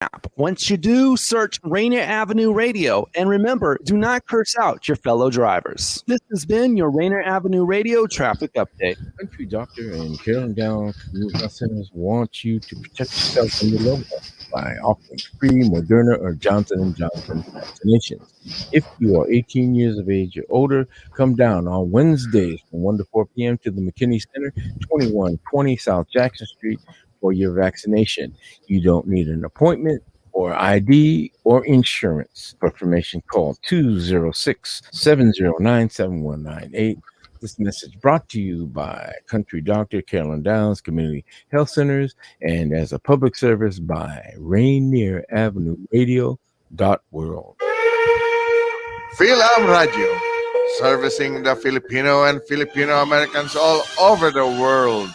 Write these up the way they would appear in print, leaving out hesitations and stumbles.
app. Once you do, search Rainier Avenue Radio. And remember, do not curse out your fellow drivers. This has been your Rainier Avenue Radio traffic update. Country Doctor and Carolyn Down Community Health Centers want you to protect yourself and your loved ones by offering free Moderna or Johnson & Johnson vaccinations. If you are 18 years of age or older, come down on Wednesdays from 1 to 4 p.m. to the McKinney Center, 2120 South Jackson Street, for your vaccination. You don't need an appointment or ID or insurance. For information, call 206-709-7198. This message brought to you by Country Doctor, Carolyn Downs Community Health Centers, and as a public service by Rainier Avenue Radio.world. Phil-Am Radio, servicing the Filipino and Filipino Americans all over the world.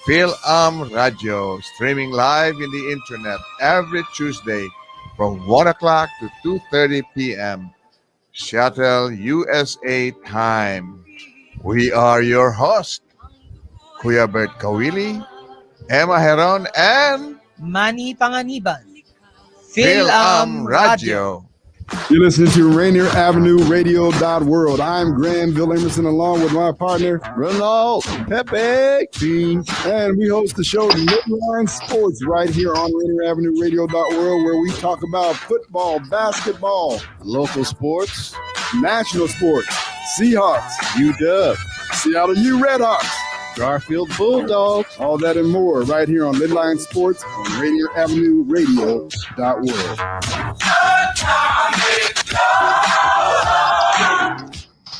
Phil-Am Radio, streaming live in the internet every Tuesday from 1 o'clock to 2:30 p.m. Seattle, USA time. We are your host, Kuya Bert Kawili, Emma Heron, and Manny Panganiban. Phil-Am Radio. You're listening to Rainier Avenue Radio.world. I'm Granville Emerson along with my partner, Ronald Pepe King, and we host the show Midline Sports right here on Rainier Avenue Radio.world, where we talk about football, basketball, local sports, national sports, Seahawks, UW, Seattle U Redhawks, Garfield Bulldogs, all that and more right here on Midline Sports on Rainier Avenue Radio.world.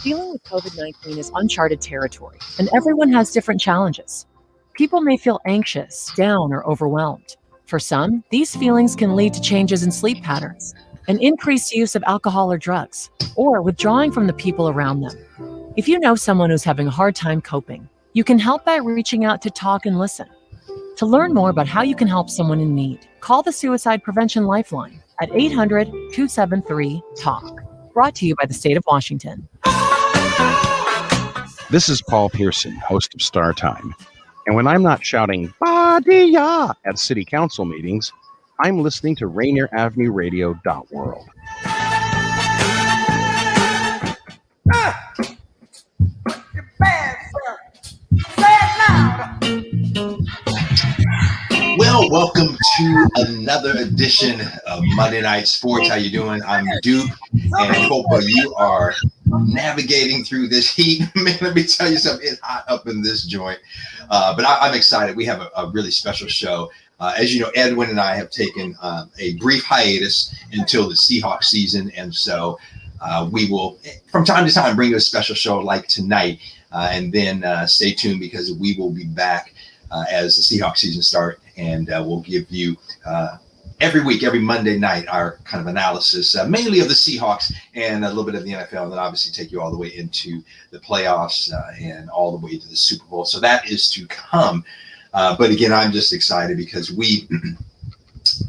Dealing with COVID-19 is uncharted territory, and everyone has different challenges. People may feel anxious, down, or overwhelmed. For some, these feelings can lead to changes in sleep patterns, an increased use of alcohol or drugs, or withdrawing from the people around them. If you know someone who's having a hard time coping, you can help by reaching out to talk and listen. To learn more about how you can help someone in need, call the Suicide Prevention Lifeline at 800-273-TALK. Brought to you by the state of Washington. This is Paul Pearson, host of Star Time. And when I'm not shouting, "Ba-dee-ya" at city council meetings, I'm listening to Rainier Avenue Radio.world. You're bad, sir. Say it loud. Well, welcome to another edition of Monday Night Sports. How you doing? I'm Duke, and I hope you are navigating through this heat. Man, let me tell you something. It's hot up in this joint, but I'm excited. We have a really special show. As you know, Edwin and I have taken a brief hiatus until the Seahawks season, and so we will, from time to time, bring you a special show like tonight, and then stay tuned because we will be back as the Seahawks season starts, and we'll give you every week, every Monday night, our kind of analysis, mainly of the Seahawks and a little bit of the NFL, and then obviously take you all the way into the playoffs and all the way to the Super Bowl. So that is to come. But again, I'm just excited because we,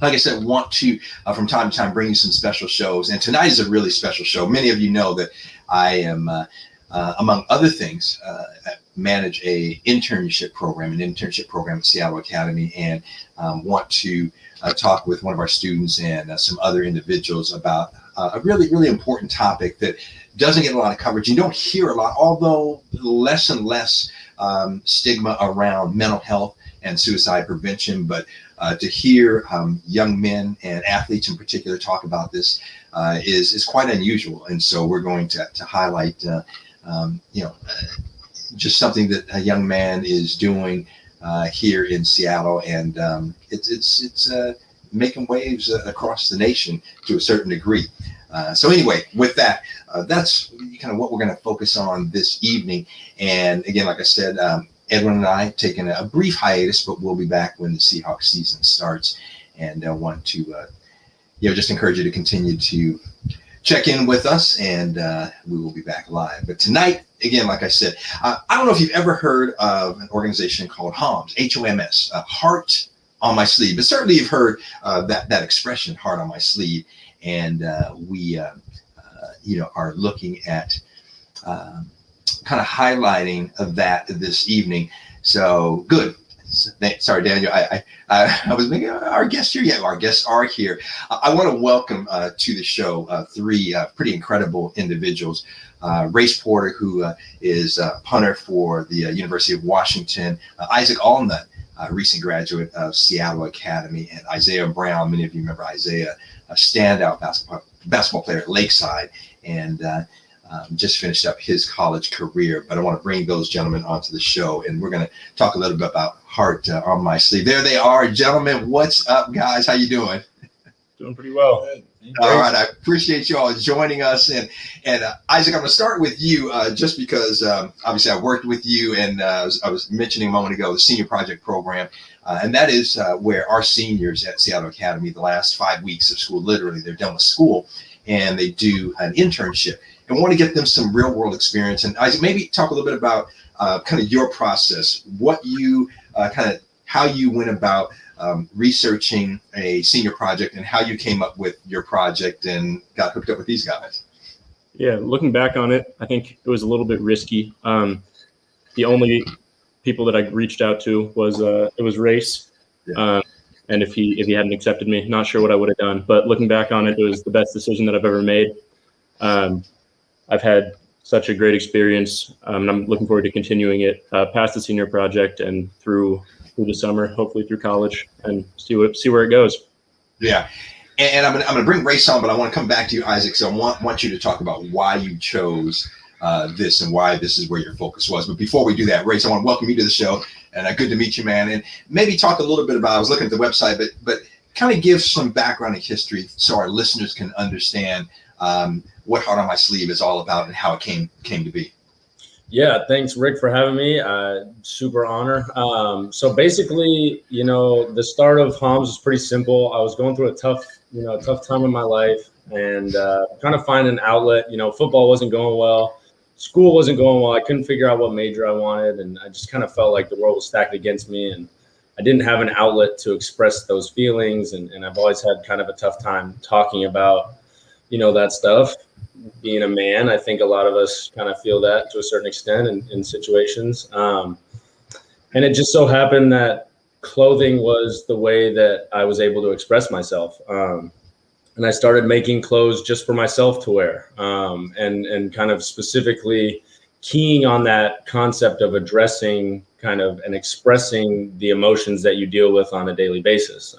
like I said, want to, from time to time, bring you some special shows. And tonight is a really special show. Many of you know that I am, among other things, manage an internship program at Seattle Academy, and want to talk with one of our students and some other individuals about a really, really important topic that doesn't get a lot of coverage. You don't hear a lot, although less and less stigma around mental health and suicide prevention. But to hear young men and athletes in particular talk about this is quite unusual. And so we're going to highlight, just something that a young man is doing here in Seattle, and it's making waves across the nation to a certain degree. So anyway, with that, that's kind of what we're going to focus on this evening. And again, like I said, Edwin and I have taken a brief hiatus, but we'll be back when the Seahawks season starts. And I want to, just encourage you to continue to check in with us, and we will be back live. But tonight, again, like I said, I don't know if you've ever heard of an organization called HOMS, H-O-M-S, Heart on My Sleeve. But certainly you've heard that expression, heart on my sleeve. And we, are looking at kind of highlighting of that this evening. So good. Sorry, Daniel. I was making our guests here. Yeah, our guests are here. I want to welcome to the show three pretty incredible individuals. Race Porter, who is a punter for the University of Washington. Isaac Allnut, recent graduate of Seattle Academy, and Isiah Brown. Many of you remember Isaiah, a standout basketball player at Lakeside, and just finished up his college career. But I want to bring those gentlemen onto the show, and we're going to talk a little bit about heart on my sleeve. There they are, gentlemen. What's up, guys? How you doing? Doing pretty well. All right, I appreciate you all joining us. And Isaac, I'm going to start with you just because obviously I worked with you, and I was mentioning a moment ago the senior project program, and that is where our seniors at Seattle Academy, the last 5 weeks of school, literally they're done with school, and they do an internship and want to get them some real world experience. And Isaac, maybe talk a little bit about kind of your process, what you how you went about researching a senior project and how you came up with your project and got hooked up with these guys. Yeah, looking back on it, I think it was a little bit risky. The only people that I reached out to was Race. Yeah. And if he hadn't accepted me, not sure what I would have done. But looking back on it, it was the best decision that I've ever made. I've had such a great experience, and I'm looking forward to continuing it past the senior project and through the summer, hopefully through college, and see where it goes. Yeah, and I'm gonna bring Race on, but I want to come back to you, Isaac. So I want you to talk about why you chose this and why this is where your focus was. But before we do that, Race, I want to welcome you to the show, and good to meet you, man. And maybe talk a little bit about, I was looking at the website, but kind of give some background and history so our listeners can understand what Heart on My Sleeve is all about and how it came to be. Yeah, thanks, Rick, for having me. Super honor. So basically, the start of HOMS was pretty simple. I was going through a tough time in my life, and trying to find an outlet. Football wasn't going well, school wasn't going well. I couldn't figure out what major I wanted, and I just kind of felt like the world was stacked against me, and I didn't have an outlet to express those feelings. And I've always had kind of a tough time talking about, that stuff. Being a man, I think a lot of us kind of feel that to a certain extent in situations. And it just so happened that clothing was the way that I was able to express myself. And I started making clothes just for myself to wear, and kind of specifically keying on that concept of addressing kind of and expressing the emotions that you deal with on a daily basis.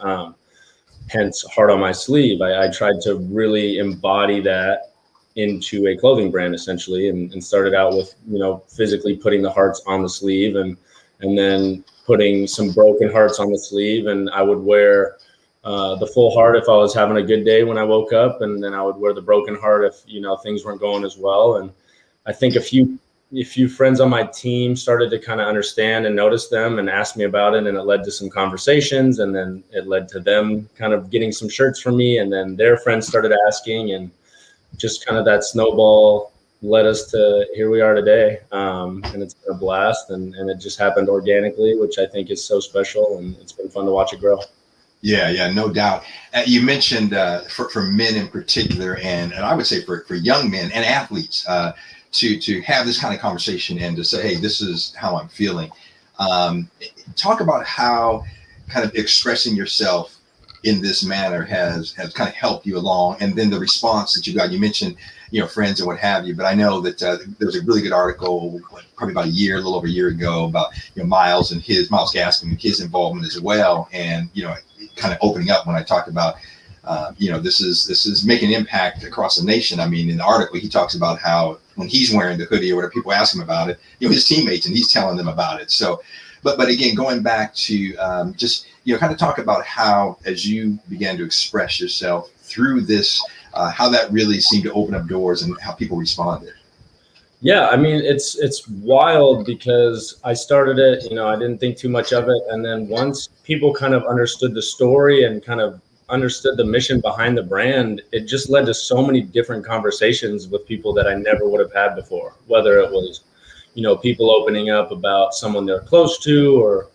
Hence Heart on My Sleeve. I tried to really embody that into a clothing brand essentially, and started out with, physically putting the hearts on the sleeve, and then putting some broken hearts on the sleeve. And I would wear the full heart if I was having a good day when I woke up, and then I would wear the broken heart if, things weren't going as well. And I think a few friends on my team started to kind of understand and notice them and ask me about it, and it led to some conversations, and then it led to them kind of getting some shirts from me, and then their friends started asking, and just kind of that snowball led us to here we are today. And it's been a blast, and it just happened organically, which I think is so special, and it's been fun to watch it grow. Yeah, no doubt. You mentioned for men in particular, and I would say for young men and athletes, to have this kind of conversation and to say, hey, this is how I'm feeling. Talk about how kind of expressing yourself in this manner has kind of helped you along, and then the response that you got. You mentioned, friends and what have you, but I know that there was a really good article probably about a little over a year ago about, Miles Gaskin and his involvement as well. And, kind of opening up when I talked about, this is making an impact across the nation. I mean, in the article, he talks about how when he's wearing the hoodie or whatever, people ask him about it, his teammates, and he's telling them about it. So, but again, going back to just, kind of talk about how, as you began to express yourself through this, how that really seemed to open up doors and how people responded. Yeah, I mean, it's wild because I started it, I didn't think too much of it. And then once people kind of understood the story and kind of understood the mission behind the brand, it just led to so many different conversations with people that I never would have had before, whether it was, people opening up about someone they're close to, or,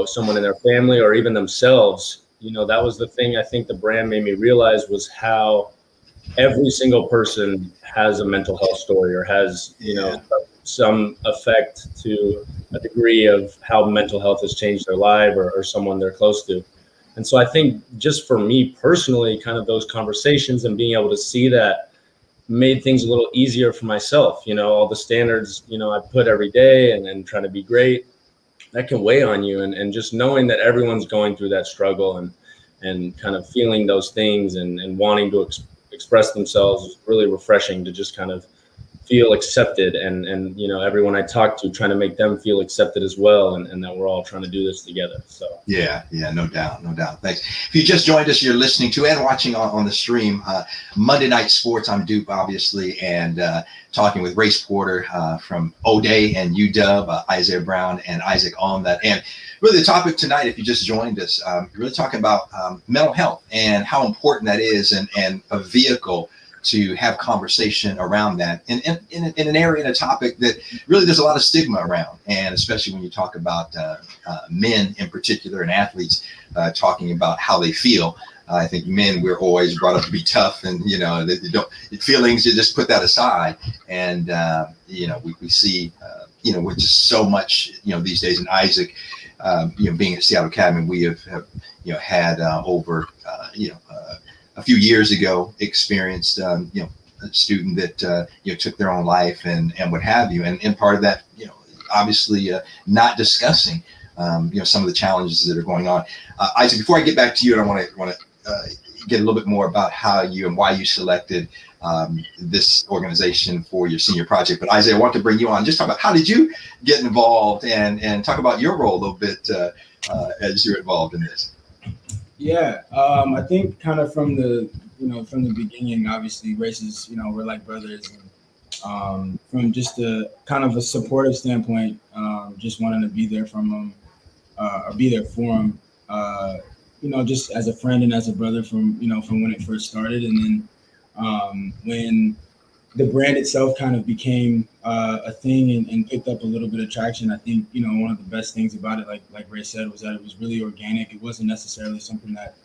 someone in their family, or even themselves. That was the thing I think the brand made me realize, was how every single person has a mental health story, or has, some effect to a degree of how mental health has changed their life or someone they're close to. And so I think just for me personally, kind of those conversations and being able to see that made things a little easier for myself. All the standards, I put every day and trying to be great, that can weigh on you. And just knowing that everyone's going through that struggle and kind of feeling those things and wanting to express themselves is really refreshing to just kind of feel accepted and everyone I talk to, trying to make them feel accepted as well, and that we're all trying to do this together. So yeah, no doubt. Thanks. If you just joined us, you're listening to and watching on the stream Monday Night Sports. I'm Dupe, obviously, and talking with Race Porter from O'Day and UW, Isiah Brown and Isaac Allnut. And really the topic tonight, if you just joined us, really talking about mental health and how important that is, and a vehicle to have conversation around that in an area, in a topic that really there's a lot of stigma around, and especially when you talk about men in particular and athletes talking about how they feel. I think men, we're always brought up to be tough, and feelings, you just put that aside. And we see with just so much these days. And Isaac, being at Seattle Academy, we have had over a few years ago experienced a student that took their own life and what have you, and part of that obviously not discussing some of the challenges that are going on. Isaac, before I get back to you, and I want to get a little bit more about how you and why you selected this organization for your senior project. But Isaiah, I want to bring you on, just talk about how did you get involved, and talk about your role a little bit as you're involved in this. Yeah, I think kind of from the beginning, obviously races, we're like brothers, and from just a kind of a supportive standpoint, just wanting to be there from them, or be there for them, just as a friend and as a brother from when it first started. And then when the brand itself kind of became a thing and picked up a little bit of traction, I think, one of the best things about it, like Ray said, was that it was really organic. It wasn't necessarily something that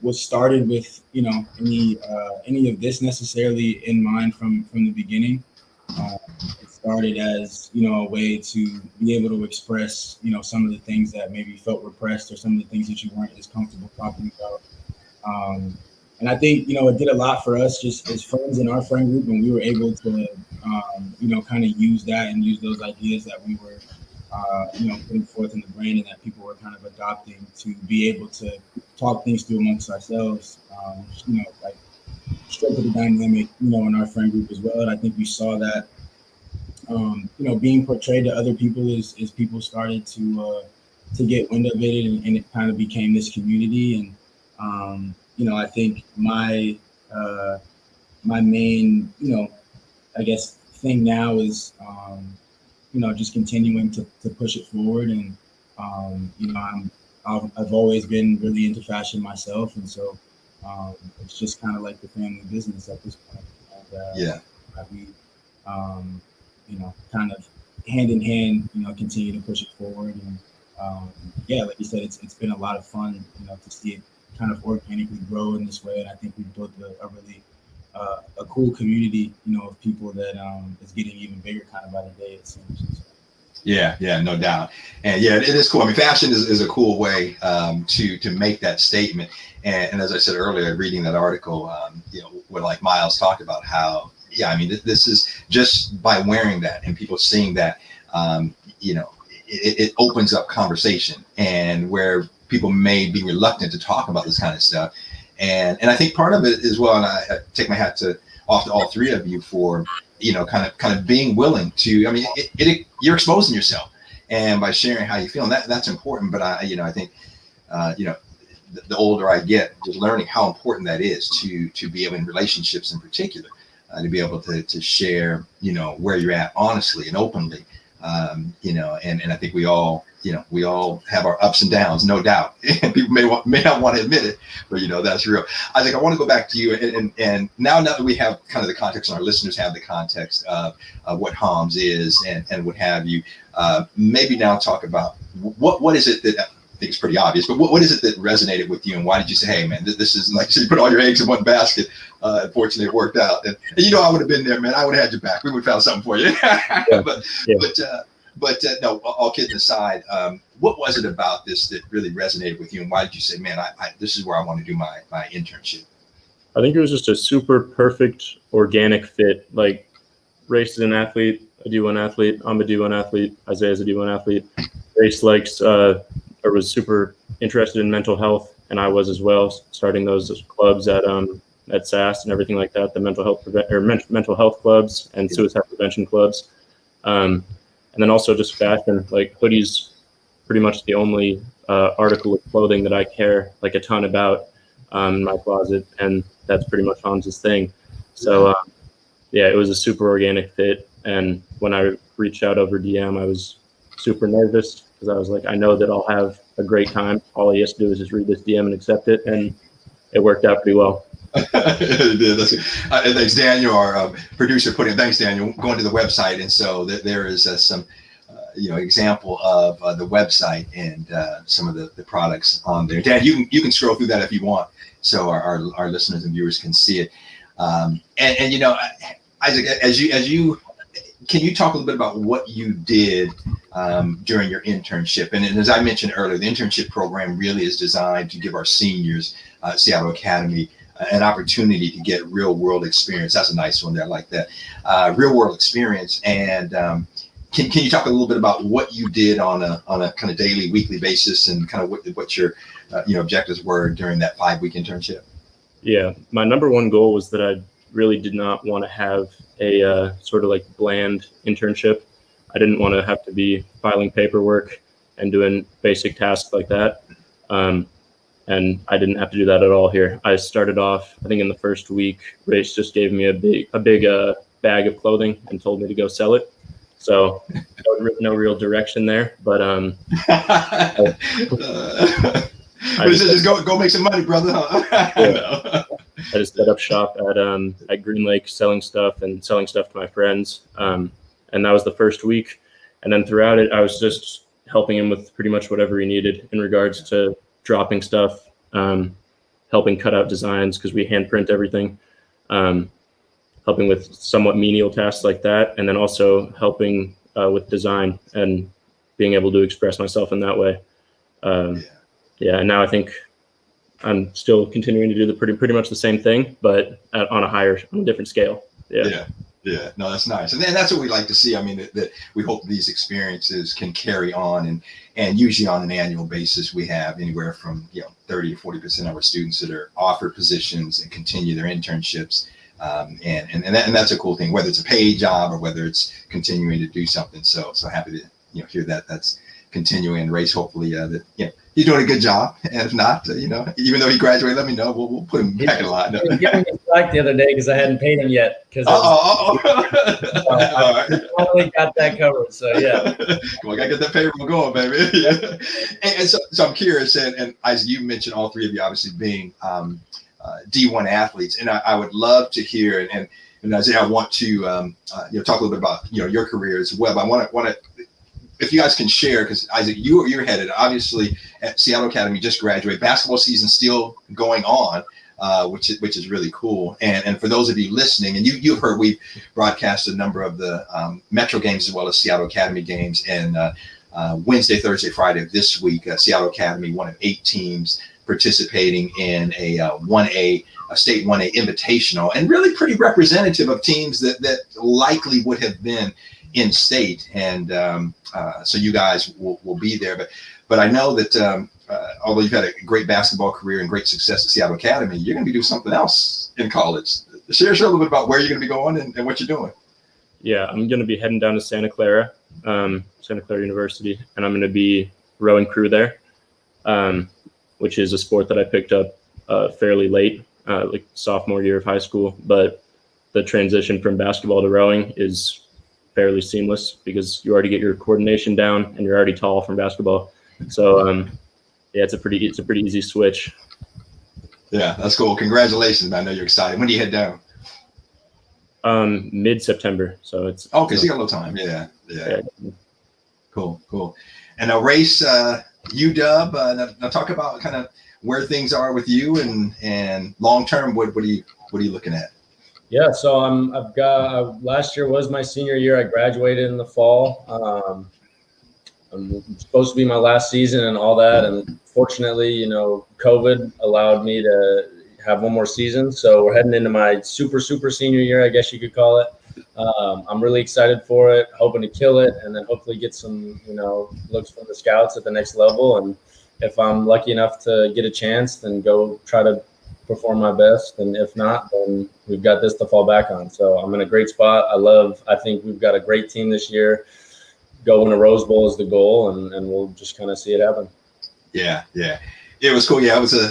was started with, any of this necessarily in mind from the beginning. It started as, a way to be able to express, some of the things that maybe felt repressed, or some of the things that you weren't as comfortable talking about. And I think, it did a lot for us just as friends in our friend group, and we were able to, kind of use that and use those ideas that we were, putting forth in the brand, and that people were kind of adopting, to be able to talk things through amongst ourselves, like strengthen the dynamic, in our friend group as well. And I think we saw that, being portrayed to other people as people started to get wind of it, and it kind of became this community. And, I think my main, I guess thing now is, just continuing to push it forward. And, I've always been really into fashion myself. And so it's just kind of like the family business at this point. And, we, kind of hand in hand, continue to push it forward. And like you said, it's been a lot of fun, to see it kind of organically grow in this way. And I think we've built a really a cool community, of people that is getting even bigger kind of by the day, it seems. Yeah, no doubt. And yeah, it is cool. I mean, fashion is a cool way to make that statement. And as I said earlier, reading that article, what like Miles talked about, how, this is just by wearing that and people seeing that, it opens up conversation, and where people may be reluctant to talk about this kind of stuff. And I think part of it as well, and I take my hat off to all three of you for, kind of being willing to, you're exposing yourself, and by sharing how you feel, and that's important. But I think, the older I get, just learning how important that is to be able, in relationships in particular, to be able to share, where you're at honestly and openly, and I think we all have our ups and downs, no doubt. And people may not want to admit it, but that's real. I think I want to go back to you, and now that we have kind of the context, and our listeners have the context of what HOMS is and what have you, maybe now talk about what is it that think it's pretty obvious, but what is it that resonated with you, and why did you say, hey man, this is like, so you put all your eggs in one basket? Unfortunately it worked out, and you know, I would have been there, man. I would have had your back. We would have found something for you. But no, all kidding aside, what was it about this that really resonated with you, and why did you say, man, this is where I want to do my internship? I think it was just a super perfect organic fit. Like, Race is an athlete, a D1 athlete. I'm a D1 athlete. Isaiah's a D1 athlete. Race likes or was super interested in mental health, and I was as well, starting those clubs at SAS and everything like that, the mental health clubs and suicide prevention clubs. And then also just fashion, like hoodies, pretty much the only article of clothing that I care like a ton about in my closet, and that's pretty much Hans's thing. So yeah, it was a super organic fit. And when I reached out over DM, I was super nervous because I was like, I know that I'll have a great time. All he has to do is just read this DM and accept it, and it worked out pretty well. It did. That's good. Thanks, Daniel, our producer, putting. Thanks, Daniel. Going to the website, and so there is some, example of the website and some of the products on there. Dan, you can scroll through that if you want, so our listeners and viewers can see it. And you know, Isaac, as you can you talk a little bit about what you did during your internship? And as I mentioned earlier, the internship program really is designed to give our seniors, Seattle Academy, an opportunity to get real world experience. That's a nice one there. I like that. Real world experience. And can you talk a little bit about what you did on a kind of daily, weekly basis, and kind of what your objectives were during that 5-week internship? Yeah, my number one goal was that I really did not want to have a sort of like bland internship. I didn't want to have to be filing paperwork and doing basic tasks like that. And I didn't have to do that at all here. I started off, I think in the first week, Race just gave me a big bag of clothing and told me to go sell it. So no real direction there, but just go make some money, brother. Huh? Yeah. I just set up shop at Green Lake, selling stuff to my friends, and that was the first week. And then throughout it, I was just helping him with pretty much whatever he needed in regards to dropping stuff, helping cut out designs because we hand print everything, helping with somewhat menial tasks like that, and then also helping with design and being able to express myself in that way. Yeah, and now I think I'm still continuing to do pretty much the same thing, but on a different scale. Yeah. No, that's nice. And that's what we like to see. I mean, that we hope these experiences can carry on, and usually on an annual basis, we have anywhere from 30 to 40% of our students that are offered positions and continue their internships. And that's a cool thing, whether it's a paid job or whether it's continuing to do something. So happy to hear that that's continuing. Race, hopefully that he's doing a good job, and if not, even though he graduated, let me know. We'll put him back in line. He was giving me slack the other day because I hadn't paid him yet. I finally got that covered. So yeah, well, I gotta get that payroll going, baby. Yeah. And so I'm curious, and Isaac, you mentioned all three of you obviously being D1 athletes, and I would love to hear, and Isaiah, I want to talk a little bit about your career as well. But I want to. If you guys can share, because Isaac, you're headed obviously at Seattle Academy, just graduated. Basketball season still going on, which is really cool. And for those of you listening, and you've heard, we've broadcast a number of the Metro games as well as Seattle Academy games. And Wednesday, Thursday, Friday of this week, Seattle Academy, one of 8 teams participating in a state 1A invitational, and really pretty representative of teams that likely would have been in state, and so you guys will be there. But I know that although you've had a great basketball career and great success at Seattle Academy, you're going to be doing something else in college. Share a little bit about where you're going to be going and what you're doing. Yeah, I'm going to be heading down to Santa Clara University, and I'm going to be rowing crew there, which is a sport that I picked up fairly late, like sophomore year of high school. But the transition from basketball to rowing is fairly seamless because you already get your coordination down and you're already tall from basketball. So yeah, it's a pretty easy switch. Yeah, that's cool. Congratulations, man. I know you're excited. When do you head down? Mid-September. So it's okay. So you got a little time. Yeah. Cool. And now, Race, UW. Now talk about kind of where things are with you and long term. What are you looking at? Yeah, so I've got last year was my senior year. I graduated in the fall. I'm supposed to be my last season and all that, and fortunately, COVID allowed me to have one more season. So we're heading into my super senior year, I guess you could call it. I'm really excited for it, hoping to kill it, and then hopefully get some, looks from the scouts at the next level. And if I'm lucky enough to get a chance, then go try to perform my best. And if not, then we've got this to fall back on. So I'm in a great spot. I think we've got a great team this year. Go win a Rose Bowl is the goal, and we'll just kind of see it happen. Yeah. It was cool. Yeah, I was I'm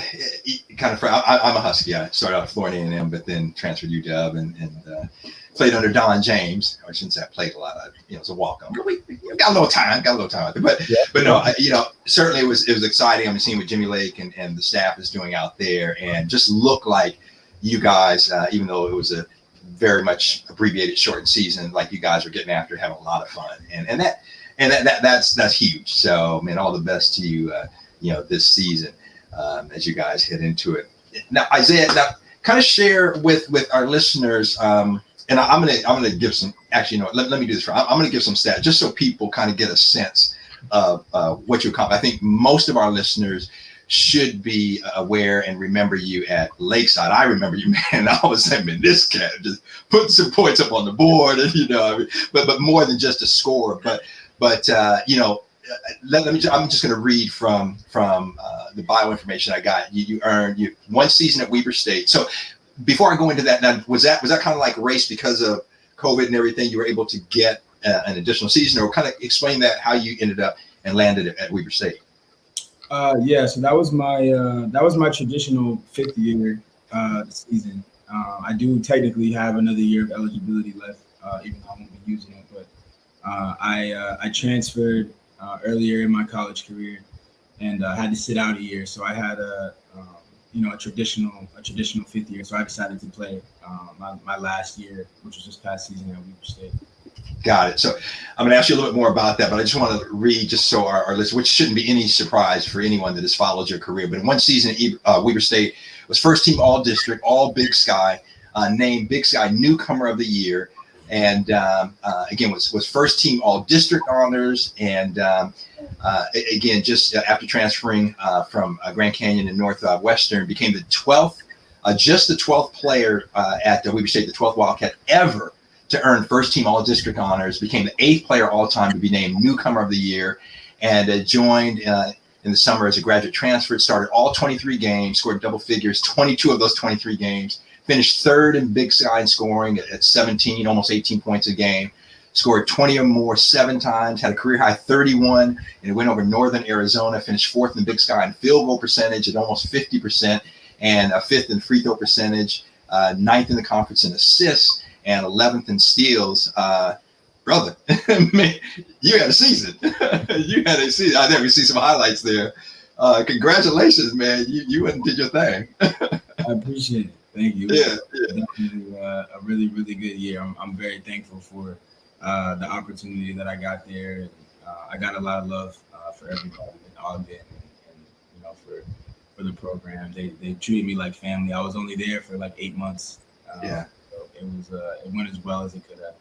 a Husky. I started out at Florida A&M, but then transferred to UW and played under Don James. I shouldn't say I played a lot. It was a walk-on. We got a little time out there. But no, certainly it was exciting. I'm seeing what Jimmy Lake and the staff is doing out there, and just look like you guys, even though it was a very much abbreviated, shortened season, like you guys are getting after, having a lot of fun, and that's huge. So, man, all the best to you, this season as you guys head into it. Now, Isaiah, kind of share with our listeners, and I'm gonna give some. Actually, let me do this. I'm gonna give some stats just so people kind of get a sense of what you accomplish. I think most of our listeners should be aware and remember you at Lakeside. I remember you, man. I was saying, man, this cat just putting some points up on the board, and but more than just a score. But let me. I'm just going to read from the bio information I got. You earned one season at Weber State. So before I go into that, now was that kind of like a race because of COVID and everything? You were able to get an additional season, or kind of explain that how you ended up and landed at Weber State. So that was my traditional fifth year season. I do technically have another year of eligibility left, even though I won't be using it. But I transferred earlier in my college career and had to sit out a year. So I had a traditional fifth year. So I decided to play my last year, which was this past season at Weber State. Got it. So I'm going to ask you a little bit more about that, but I just want to read just so our listeners, which shouldn't be any surprise for anyone that has followed your career. But in one season at Weber State, was first team all district, all Big Sky, named Big Sky Newcomer of the Year. And again, was first team all district honors. And again, just after transferring from Grand Canyon and Northwestern, became the 12th, just the 12th player at Weber State, the 12th Wildcat ever to earn first team all district honors, became the 8th player all time to be named Newcomer of the Year, and joined in the summer as a graduate transfer. Started all 23 games, scored double figures, 22 of those 23 games, finished third in Big Sky in scoring at 17, almost 18 points a game, scored 20 or more 7 times, had a career high 31, and went over Northern Arizona, finished 4th in Big Sky in field goal percentage at almost 50%, and 5th in free throw percentage, 9th in the conference in assists, and 11th in steals. Brother, man, you had a season. You had a season. I never see some highlights there. Congratulations, man. You went and did your thing. I appreciate it. Thank you. Yeah. Definitely a really, really good year. I'm very thankful for the opportunity that I got there. I got a lot of love for everybody in Ogden and for the program. They treated me like family. I was only there for like 8 months. It went as well as it could have.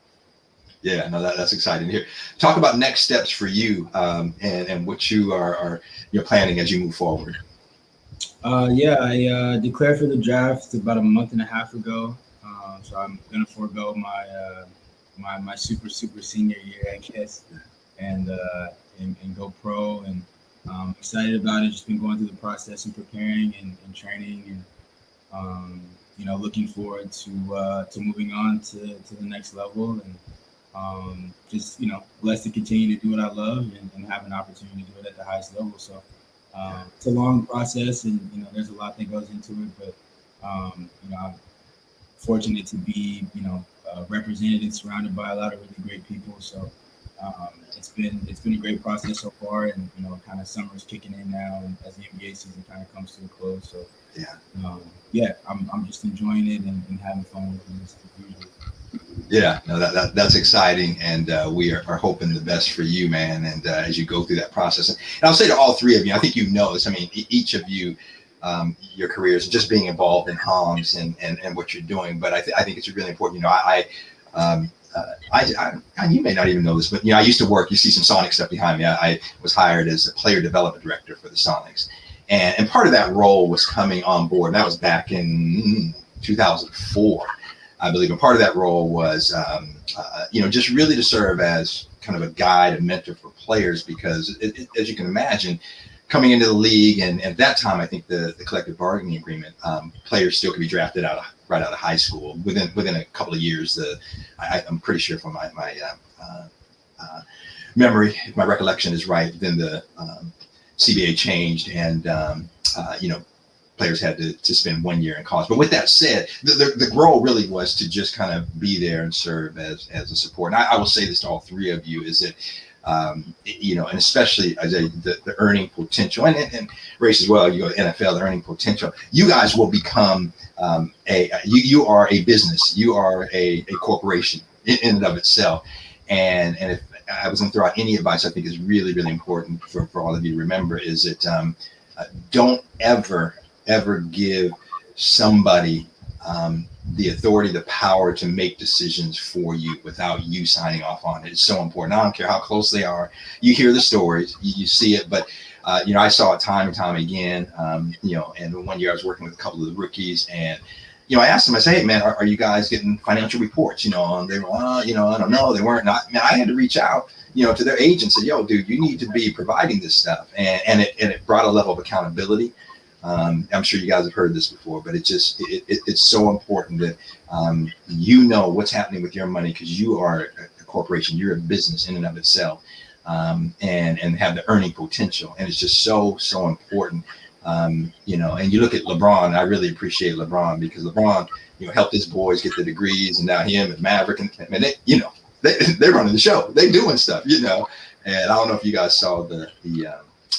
Yeah, no, that's exciting to hear. Talk about next steps for you and what you're planning as you move forward. I declared for the draft about a month and a half ago. So I'm gonna forego my super senior year, I guess, and go pro. And I'm excited about it. Just been going through the process and preparing and training and looking forward to moving on to the next level, and just blessed to continue to do what I love and have an opportunity to do it at the highest level. So it's a long process, and there's a lot that goes into it, but I'm fortunate to be represented and surrounded by a lot of really great people. So it's been a great process so far, and kind of summer's kicking in now, and as the NBA season kind of comes to a close. So I'm just enjoying it and having fun with it. Yeah, no, that's exciting, and we are hoping the best for you, man. And as you go through that process, and I'll say to all three of you, I think you know this. I mean, each of you, your careers, just being involved in Homs and what you're doing. But I think it's really important. You know, you may not even know this, but you know, I used to work. You see some Sonic stuff behind me. I was hired as a player development director for the Sonics, and part of that role was coming on board. And that was back in 2004. I believe, and part of that role was, you know, just really to serve as kind of a guide, a mentor for players, because as you can imagine, coming into the league, and at that time, I think the collective bargaining agreement, players still could be drafted right out of high school within a couple of years. I'm pretty sure from my memory, if my recollection is right, then the CBA changed, and you know, players had to spend 1 year in college. But with that said, the goal really was to just kind of be there and serve as a support. And I will say this to all three of you, is that, you know, and especially the earning potential, and race as well, you go NFL, the earning potential, you guys will become you are a business, you are a corporation in and of itself. And if I was going to throw out any advice I think is really, really important for all of you to remember, is that don't ever give somebody the authority, the power to make decisions for you without you signing off on it. It's so important. I don't care how close they are. You hear the stories, you see it, but you know, I saw it time and time again. You know, and 1 year I was working with a couple of the rookies, and you know, I asked them, I said, hey man, are you guys getting financial reports? You know, and they were, you know, I don't know, they weren't. Man, I had to reach out, you know, to their agent and say, yo, dude, you need to be providing this stuff, and it brought a level of accountability. I'm sure you guys have heard this before, but it's so important that you know what's happening with your money, because you are a corporation, you're a business in and of itself, and have the earning potential, and it's just so important. You know, and you look at LeBron. I really appreciate LeBron, because LeBron, you know, helped his boys get the degrees, and now him and Maverick, and they, you know, they're running the show, they doing stuff, you know. And I don't know if you guys saw the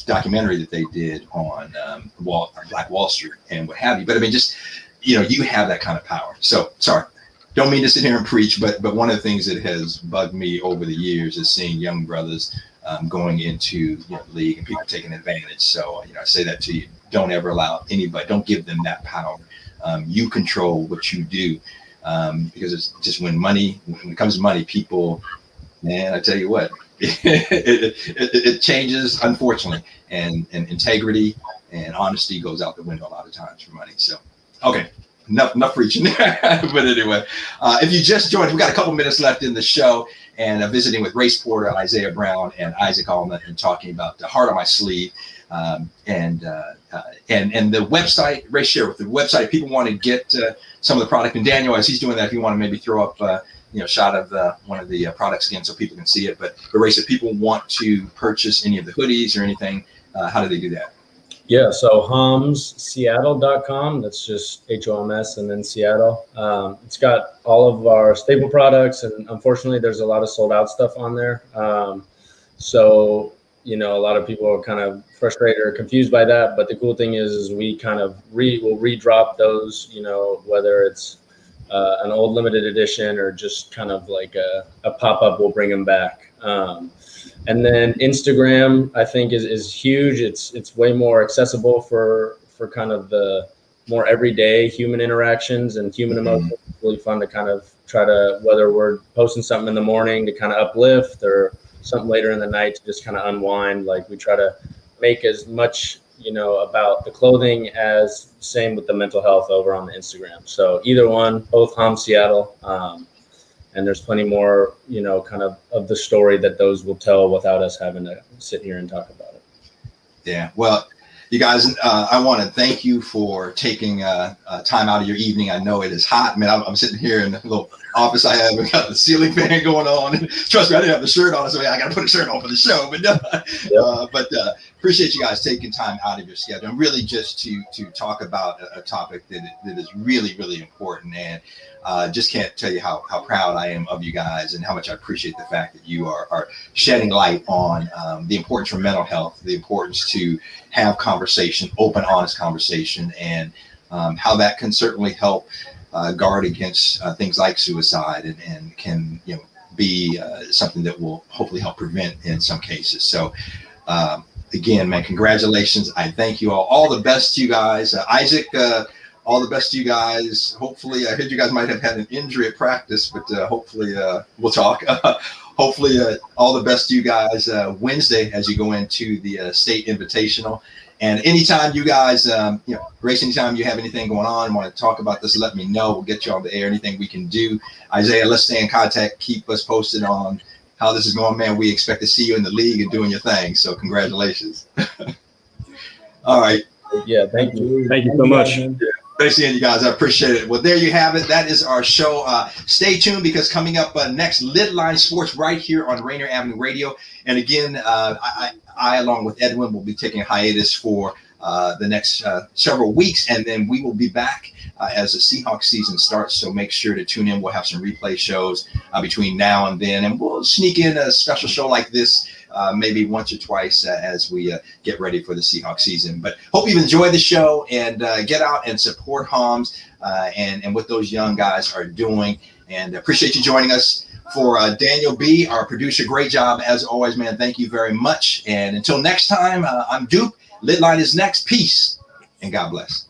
documentary that they did on Black Wall Street and what have you. But I mean, just, you know, you have that kind of power. So sorry, don't mean to sit here and preach, but one of the things that has bugged me over the years is seeing young brothers going into the league and people taking advantage. So, you know, I say that to you, don't ever allow anybody, don't give them that power. You control what you do, because it's just when it comes to money, people, man, I tell you what, it changes, unfortunately, and integrity and honesty goes out the window a lot of times for money. So, okay, enough preaching. But anyway, if you just joined, we've got a couple minutes left in the show, and visiting with Race Porter, Isiah Brown, and Isaac Allnut, and talking about the Heart on My Sleeve, and the website. Race, share with the website if people want to get some of the product. And Daniel, as he's doing that, if you want to maybe throw up you know, shot of one of the products again so people can see it. But Race, if people want to purchase any of the hoodies or anything, how do they do that? Yeah, so homsseattle.com. That's just HOMS and then Seattle. It's got all of our staple products, and unfortunately, there's a lot of sold out stuff on there. So, you know, a lot of people are kind of frustrated or confused by that. But the cool thing is we kind of will redrop those, you know, whether it's an old limited edition or just kind of like a pop-up, we'll bring them back. And then Instagram, I think, is huge. It's way more accessible for kind of the more everyday human interactions and human emotions. It's really fun to kind of try to, whether we're posting something in the morning to kind of uplift or something later in the night to just kind of unwind. Like, we try to make as much, you know, about the clothing as same with the mental health over on the Instagram. So either one, both Hom Seattle. And there's plenty more, you know, kind of the story that those will tell without us having to sit here and talk about it. Yeah. Well, you guys, I want to thank you for taking time out of your evening. I know it is hot. Man, I'm sitting here in the little office I have. We got the ceiling fan going on. And trust me, I didn't have the shirt on, so I got to put a shirt on for the show. But appreciate you guys taking time out of your schedule, and really just to talk about a topic that is really, really important. And just can't tell you how proud I am of you guys, and how much I appreciate the fact that you are shedding light on the importance for mental health, the importance to have conversation, open, honest conversation, and how that can certainly help guard against things like suicide and can, be something that will hopefully help prevent in some cases. So again, man, congratulations. I thank you all the best to you guys. Isaac, all the best to you guys. Hopefully, I heard you guys might have had an injury at practice, but hopefully we'll talk. Hopefully, all the best to you guys Wednesday as you go into the state invitational. And anytime you guys, Grace, anytime you have anything going on, want to talk about this, let me know. We'll get you on the air. Anything we can do. Isaiah, let's stay in contact. Keep us posted on how this is going, man. We expect to see you in the league and doing your thing. So congratulations. All right. Yeah, thank you. Thank you so much. Thanks seeing you guys. I appreciate it. Well, there you have it. That is our show. Stay tuned because coming up next, Lidline Sports right here on Rainier Avenue Radio. And again, I along with Edwin, will be taking a hiatus for the next several weeks, and then we will be back as the Seahawks season starts. So make sure to tune in. We'll have some replay shows between now and then, and we'll sneak in a special show like this maybe once or twice as we get ready for the Seahawks season. But hope you've enjoyed the show, and get out and support Homs and what those young guys are doing. And appreciate you joining us. For Daniel B., our producer, great job as always, man. Thank you very much. And until next time, I'm Duke. Lidline is next. Peace and God bless.